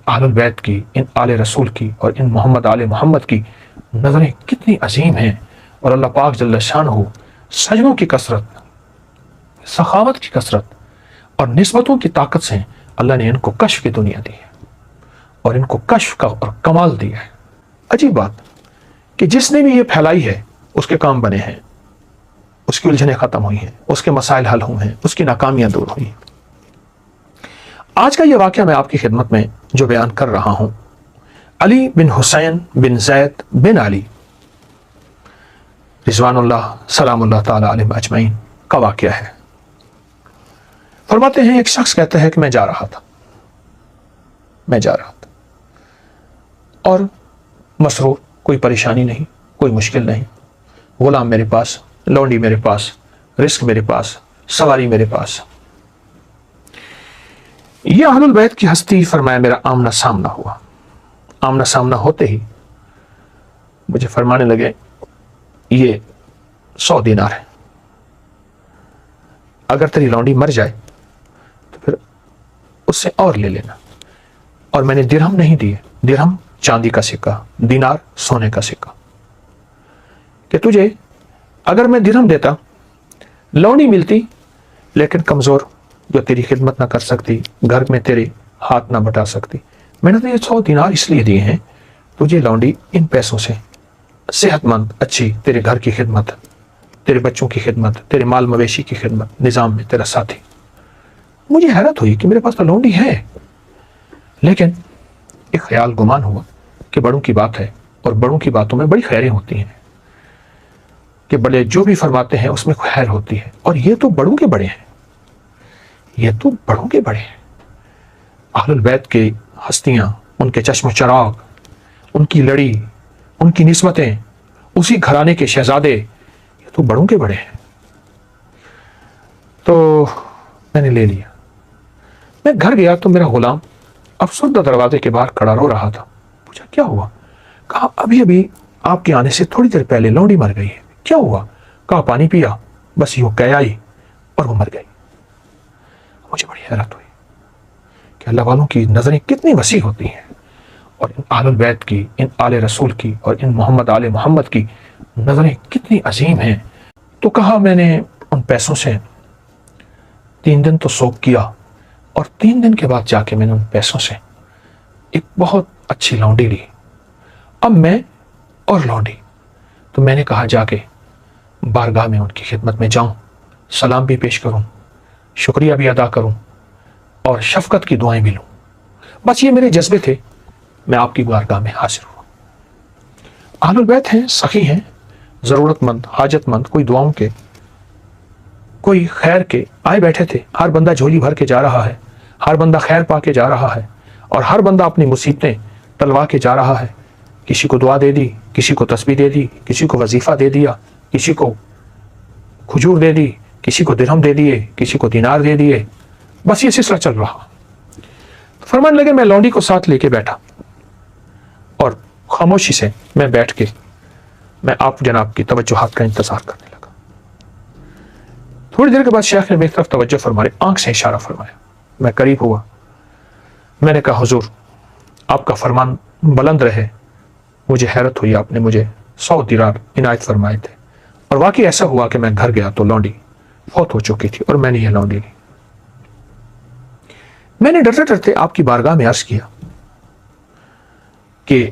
اہل البیت کی، ان آل رسول کی اور ان محمد آل محمد کی نظریں کتنی عظیم ہیں، اور اللہ پاک جل شانہ سجدوں کی کثرت، سخاوت کی کثرت اور نسبتوں کی طاقت سے اللہ نے ان کو کشف کی دنیا دی ہے اور ان کو کشف کا اور کمال دیا ہے۔ عجیب بات کہ جس نے بھی یہ پھیلائی ہے اس کے کام بنے ہیں، اس کی الجھنیں ختم ہوئی ہیں، اس کے مسائل حل ہوئے ہیں، اس کی ناکامیاں دور ہوئی ہیں۔ آج کا یہ واقعہ میں آپ کی خدمت میں جو بیان کر رہا ہوں، علی بن حسین بن زید بن علی رضوان اللہ سلام اللہ تعالی علیہ اجمعین کا واقعہ ہے۔ فرماتے ہیں ایک شخص کہتا ہے کہ میں جا رہا تھا اور مسرور، کوئی پریشانی نہیں، کوئی مشکل نہیں، غلام میرے پاس، لونڈی میرے پاس، رزق میرے پاس، سواری میرے پاس۔ یہ اہل البیت کی ہستی فرمایا میرا آمنا سامنا ہوا۔ آمنا سامنا ہوتے ہی مجھے فرمانے لگے یہ 100 دینار ہے، اگر تیری لونڈی مر جائے تو پھر اس سے اور لے لینا۔ اور میں نے درہم نہیں دیے، درہم چاندی کا سکہ، دینار سونے کا سکہ، کہ تجھے اگر میں درہم دیتا، لونڈی ملتی لیکن کمزور، جو تیری خدمت نہ کر سکتی، گھر میں تیرے ہاتھ نہ بٹا سکتی، میں نے تو یہ 100 دینار اس لیے دیے ہیں تجھے لونڈی ان پیسوں سے صحت مند اچھی تیرے گھر کی خدمت، تیرے بچوں کی خدمت، تیرے مال مویشی کی خدمت، نظام میں تیرا ساتھی۔ مجھے حیرت ہوئی کہ میرے پاس تو لونڈی ہے، لیکن ایک خیال گمان ہوا کہ بڑوں کی بات ہے، اور بڑوں کی باتوں میں بڑی خیریں ہوتی ہیں، کہ بڑے جو بھی فرماتے ہیں اس میں خیر ہوتی ہے، اور یہ تو بڑوں کے بڑے ہیں، یہ تو بڑوں کے بڑے ہیں۔ اہل البیت کے ہستیاں، ان کے چشم و چراغ، ان کی لڑی، ان کی نسبتیں، اسی گھرانے کے شہزادے، یہ تو بڑوں کے بڑے ہیں۔ تو میں نے لے لیا۔ میں گھر گیا تو میرا غلام افسردہ دروازے کے باہر کھڑا رو رہا تھا۔ پوچھا کیا ہوا؟ کہا ابھی آپ کے آنے سے تھوڑی دیر پہلے لونڈی مر گئی ہے۔ کیا ہوا؟ کہا پانی پیا، بس یوں کہہ آئی اور وہ مر گئی۔ مجھے بڑی حیرت ہوئی کہ اللہ والوں کی نظریں کتنی وسیع ہوتی ہیں، اور ان اہل البیت کی، ان آل رسول کی اور ان محمد آل محمد کی نظریں کتنی عظیم ہیں۔ تو کہا میں نے ان پیسوں سے 3 دن تو سوگ کیا، اور 3 دن کے بعد جا کے میں نے ان پیسوں سے ایک بہت اچھی لونڈی لی۔ اب میں اور لونڈی، تو میں نے کہا جا کے بارگاہ میں ان کی خدمت میں جاؤں، سلام بھی پیش کروں، شکریہ بھی ادا کروں، اور شفقت کی دعائیں بھی لوں۔ بس یہ میرے جذبے تھے، میں آپ کی بارگاہ میں حاضر ہوا۔ اہل البیت ہیں، سخی ہیں، ضرورت مند، حاجت مند، کوئی دعاؤں کے، کوئی خیر کے آئے بیٹھے تھے۔ ہر بندہ جھولی بھر کے جا رہا ہے، ہر بندہ خیر پا کے جا رہا ہے، اور ہر بندہ اپنی مصیبتیں ٹلوا کے جا رہا ہے۔ کسی کو دعا دے دی، کسی کو تسبیح دے دی، کسی کو وظیفہ دے دیا، کسی کو کھجور دے دی، کسی کو درہم دے دیے، کسی کو دینار دے دیے۔ بس یہ سلسلہ چل رہا۔ فرمان لگے میں لونڈی کو ساتھ لے کے بیٹھا، اور خاموشی سے میں بیٹھ کے میں آپ جناب کی توجہات کا انتظار کرنے لگا۔ تھوڑی دیر کے بعد شیخ نے میری طرف توجہ فرمائی، آنکھ سے اشارہ فرمایا۔ میں قریب ہوا، میں نے کہا حضور آپ کا فرمان بلند رہے۔ مجھے حیرت ہوئی، آپ نے مجھے 100 دینار عنایت فرمائے تھے، اور واقعی ایسا ہوا کہ میں گھر گیا تو لونڈی فوت ہو چکی تھی، اور میں نے یہ لونڈی لی۔ میں نے ڈرتے ڈرتے آپ کی بارگاہ میں عرض کیا کہ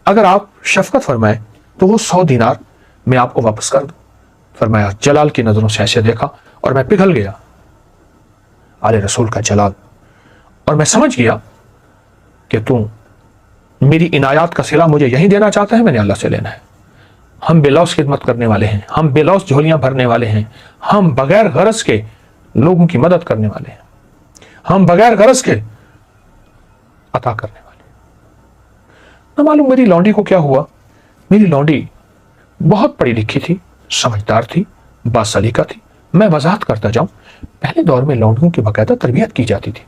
اگر آپ شفقت فرمائیں تو وہ 100 دینار میں آپ کو واپس کر دوں۔ فرمایا جلال کی نظروں سے ایسے دیکھا، اور میں پگھل گیا، آل رسول کا جلال، اور میں سمجھ گیا کہ تو میری عنایات کا صلہ مجھے یہی دینا چاہتا ہے، میں نے اللہ سے لینا ہے۔ ہم بے لوث خدمت کرنے والے ہیں، ہم بے لوث جھولیاں بھرنے والے ہیں، ہم بغیر غرض کے لوگوں کی مدد کرنے والے ہیں، ہم بغیر غرض کے عطا کرنے والے ہیں۔ نہ معلوم میری لونڈی کو کیا ہوا۔ میری لونڈی بہت پڑھی لکھی تھی، سمجھدار تھی، باسلیقہ تھی۔ میں وضاحت کرتا جاؤں، پہلے دور میں لونڈیوں کی باقاعدہ تربیت کی جاتی تھی،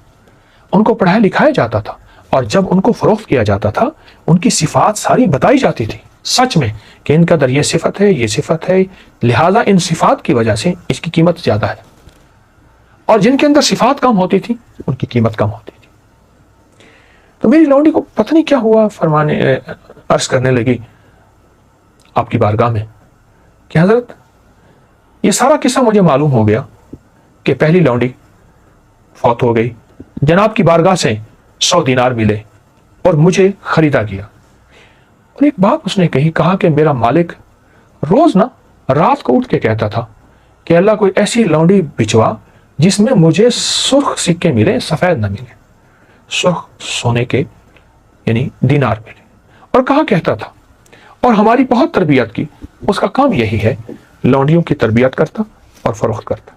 ان کو پڑھایا لکھایا جاتا تھا، اور جب ان کو فروخت کیا جاتا تھا ان کی صفات ساری بتائی جاتی تھی، سچ میں کہ ان کا در یہ صفت ہے، یہ صفت ہے، لہٰذا ان صفات کی وجہ سے اس کی قیمت زیادہ ہے، اور جن کے اندر صفات کم ہوتی تھی ان کی قیمت کم ہوتی تھی۔ تو تو میری لونڈی کو پتہ نہیں کیا ہوا، عرض کرنے لگی آپ کی بارگاہ میں کہ حضرت یہ سارا قصہ مجھے معلوم ہو گیا کہ پہلی لونڈی فوت ہو گئی، جناب کی بارگاہ سے 100 دینار ملے اور مجھے خریدا گیا۔ اور ایک بات اس نے کہا کہ میرا مالک روز رات کو اٹھ کے کہتا تھا کہ اللہ کوئی ایسی لونڈی بچوا جس میں مجھے سرخ سکے ملے، سفید نہ ملے، سرخ سونے کے یعنی دینار ملے۔ اور کہتا تھا اور ہماری بہت تربیت کی، اس کا کام یہی ہے، لونڈیوں کی تربیت کرتا اور فروخت کرتا۔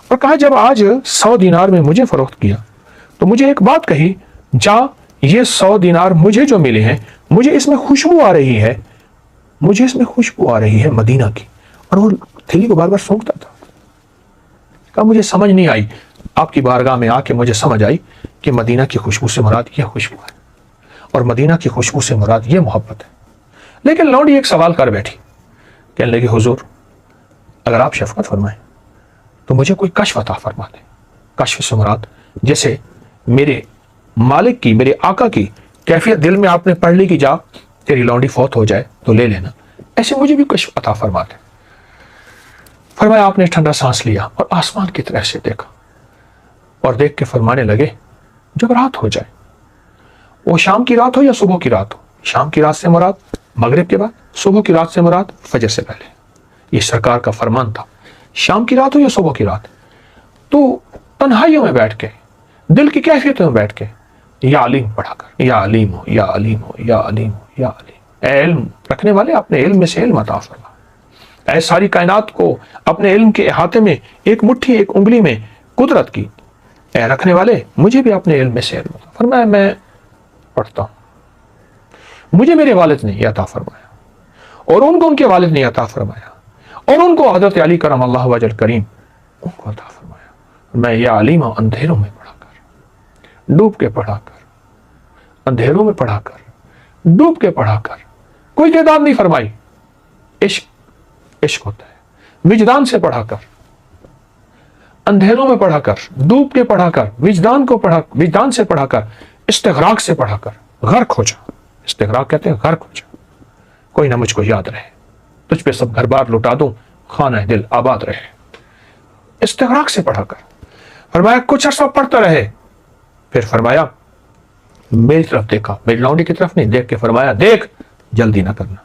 اور کہا جب آج 100 دینار میں مجھے فروخت کیا تو مجھے ایک بات کہی، جا یہ 100 دینار مجھے جو ملے ہیں، مجھے اس میں خوشبو آ رہی ہے، مجھے اس میں خوشبو آ رہی ہے مدینہ کی۔ اور وہ تھیلی کو بار بار سونگتا تھا۔ کہا مجھے سمجھ نہیں آئی، آپ کی بارگاہ میں آ کے مجھے سمجھ آئی کہ مدینہ کی خوشبو سے مراد یہ خوشبو ہے اور مدینہ کی خوشبو سے مراد یہ محبت ہے۔ لیکن لونڈی ایک سوال کر بیٹھی، کہنے لگی حضور اگر آپ شفقت فرمائیں تو مجھے کوئی کشف عطا فرما دیں۔ کشف سے مراد جیسے میرے مالک کی، میرے آقا کی کیفیت دل میں آپ نے پڑھ لی کہ جا تیری لونڈی فوت ہو جائے تو لے لینا، ایسے مجھے بھی کشف عطا فرما دیں۔ فرمایا آپ نے ٹھنڈا سانس لیا اور آسمان کی طرف سے دیکھا اور دیکھ کے فرمانے لگے جب رات ہو جائے، وہ شام کی رات ہو یا صبح کی رات ہو، شام کی رات سے مراد مغرب کے بعد، صبح کی رات سے مراد فجر سے پہلے، یہ سرکار کا فرمان تھا۔ شام کی رات ہو یا صبح کی رات، تو تنہائیوں میں بیٹھ کے، دل کی کیفیتوں میں بیٹھ کے یا علیم پڑھا کر، یا علیم ہو یا علیم ہو یا علیم ہو یا علیم۔ اے علم رکھنے والے اپنے علم میں سے علم عطا فرما، اے ساری کائنات کو اپنے علم کے احاطے میں ایک مٹھی ایک انگلی میں قدرت کی، اے رکھنے والے مجھے بھی اپنے علم میں سے علم عطا فرمایا۔ میں پڑھتا ہوں، مجھے میرے والد نے یہ عطا فرمایا اور ان کو ان کے والد نے عطا فرمایا اور ان کو حضرت علی کرم اللہ وجہ کریم ان کو عطا فرمایا۔ میں یا علیم ہوں، اندھیروں میں پڑھا کر، ڈوب کے پڑھا کر، اندھیروں میں پڑھا کر، ڈوب کے پڑھا کر، کوئی تعداد نہیں فرمائی۔ عشق ہوتا ہے، وجدان سے پڑھا کر، اندھیروں میں پڑھا کر، ڈوب کے پڑھا کر، وجدان سے پڑھا کر، استغراق سے پڑھا کر غرق ہو جا۔ استغراق کہتے ہیں غرق ہو جا، کوئی نہ مجھ کو یاد رہے، تجھ پہ سب گھر بار لٹا دوں، خانہ دل آباد رہے۔ استغراق سے پڑھا کر۔ فرمایا کچھ عرصہ پڑھتا رہے، پھر فرمایا میری طرف دیکھا، میری لونڈی کی طرف نہیں، دیکھ کے فرمایا دیکھ جلدی نہ کرنا،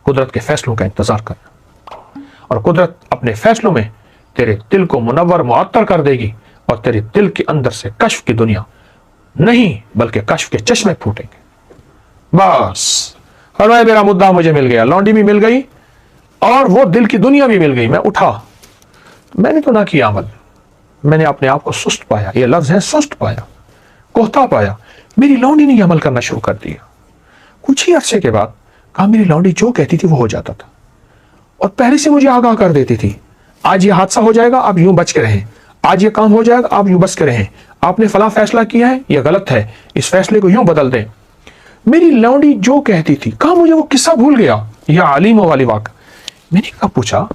قدرت کے فیصلوں کا انتظار کرنا، اور قدرت اپنے فیصلوں میں تیرے دل کو منور معطر کر دے گی اور تیرے دل کے اندر سے کشف کی دنیا نہیں بلکہ کشف کے چشمے پھوٹیں گے۔ بس فرمایا میرا مدعا مجھے مل گیا، لونڈی بھی مل گئی اور وہ دل کی دنیا بھی مل گئی۔ میں اٹھا، میں نے تو نہ کیا عمل، میں نے اپنے آپ کو سست پایا، یہ لفظ ہے سست پایا، کوہتا پایا۔ میری لونڈی نے یہ عمل کرنا شروع کر دیا۔ کچھ ہی عرصے کے بعد کہا میری لونڈی جو کہتی تھی وہ ہو جاتا تھا اور پہلے سے مجھے آگاہ کر دیتی تھی، آج یہ حادثہ ہو جائے گا آپ یوں بچ کے رہیں، آج یہ کام ہو جائے گا آپ یوں بچ کے رہیں، آپ نے فلاں فیصلہ کیا ہے یہ غلط ہے، اس فیصلے کو یوں بدل دیں۔ میری لونڈی جو کہتی تھی، کہا مجھے وہ قصہ بھول گیا، یا علیم والی واقع۔ میں نے کہا پوچھا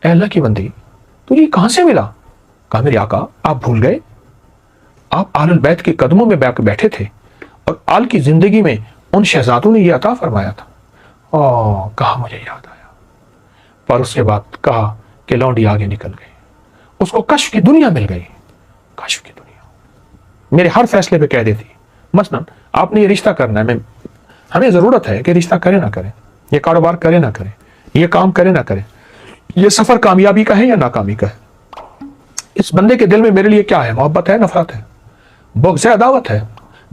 اے اللہ کی بندی تجھے یہ کہاں سے ملا؟ کہا میرے آقا آپ بھول گئے، آپ آل البیت کے قدموں میں بیٹھے تھے اور آل کی زندگی میں ان شہزادوں نے یہ عطا فرمایا تھا۔ کہا مجھے یاد آیا، پر اس کے بعد کہا کہ لونڈی آگے نکل گئی، اس کو کشف کی دنیا مل گئی، کشف کی دنیا میرے ہر فیصلے پہ کہہ دیتی، مثلا آپ نے یہ رشتہ کرنا ہے، ہمیں ضرورت ہے کہ رشتہ کرے نہ کرے، یہ کاروبار کرے نہ کرے، یہ کام کرے نہ کرے، یہ سفر کامیابی کا ہے یا ناکامی کا ہے، اس بندے کے دل میں میرے لیے کیا ہے، محبت ہے، نفرت ہے، بغض ہے، عداوت ہے،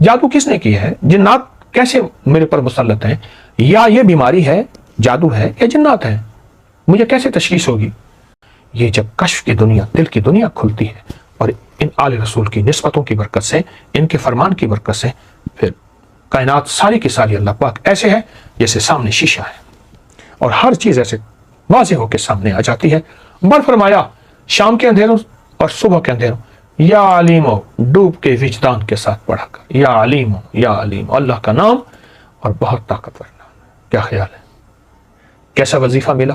جادو کس نے کی ہے، جنات کیسے میرے پر مسلط ہیں، یا یہ بیماری ہے، جادو ہے یا جنات ہیں، مجھے کیسے تشخیص ہوگی؟ یہ جب کشف کی دنیا، دل کی دنیا کھلتی ہے اور ان آل رسول کی نسبتوں کی برکت سے، ان کے فرمان کی برکت سے، پھر کائنات ساری کی ساری اللہ پاک ایسے ہے جیسے سامنے شیشہ ہے اور ہر چیز ایسے واضح ہو کے سامنے آ جاتی ہے۔ بل فرمایا شام کے اندھیروں اور صبح کے اندھیروں یا علیم ہو، ڈوب کے وجدان کے ساتھ پڑھا کر، یا علیم ہو یا علیم ہو، اللہ کا نام اور بہت طاقتور نام۔ کیا خیال ہے؟ کیسا وظیفہ ملا،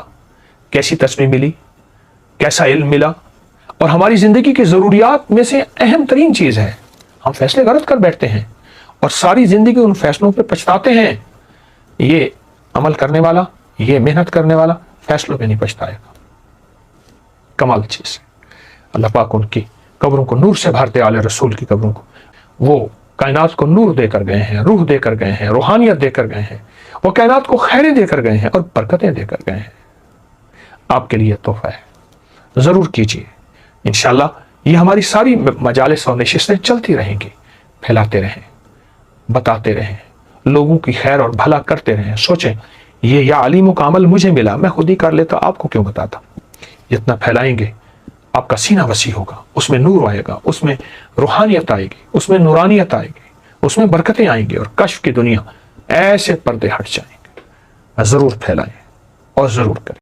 کیسی تسبیح ملی، کیسا علم ملا، اور ہماری زندگی کی ضروریات میں سے اہم ترین چیز ہے۔ ہم فیصلے غلط کر بیٹھتے ہیں اور ساری زندگی ان فیصلوں پہ پچھتاتے ہیں. یہ عمل کرنے والا، یہ محنت کرنے والا فیصلوں پہ نہیں پچھتائے گا. کمال چیز ہے. اللہ پاک ان کی قبروں کو نور سے بھر دے، آل رسول کی قبروں کو. وہ کائنات کو نور دے کر گئے ہیں، روح دے کر گئے ہیں، روحانیت دے کر گئے ہیں. وہ کائنات کو خیریں دے کر گئے ہیں اور برکتیں دے کر گئے ہیں. آپ کے لیے تحفہ ہے، ضرور کیجیے. انشاءاللہ یہ ہماری ساری مجالس اور نشستیں چلتی رہیں گی. پھیلاتے رہیں، بتاتے رہیں، لوگوں کی خیر اور بھلا کرتے رہیں. سوچیں یہ یا علیم کا عمل مجھے ملا، میں خود ہی کر لیتا، آپ کو کیوں بتاتا. جتنا پھیلائیں گے آپ کا سینہ وسیع ہوگا، اس میں نور آئے گا، اس میں روحانیت آئے گی، اس میں نورانیت آئے گی، اس میں برکتیں آئیں گی اور کشف کی دنیا ایسے پردے ہٹ جائیں گے. ضرور پھیلائیں اور ضرور کریں.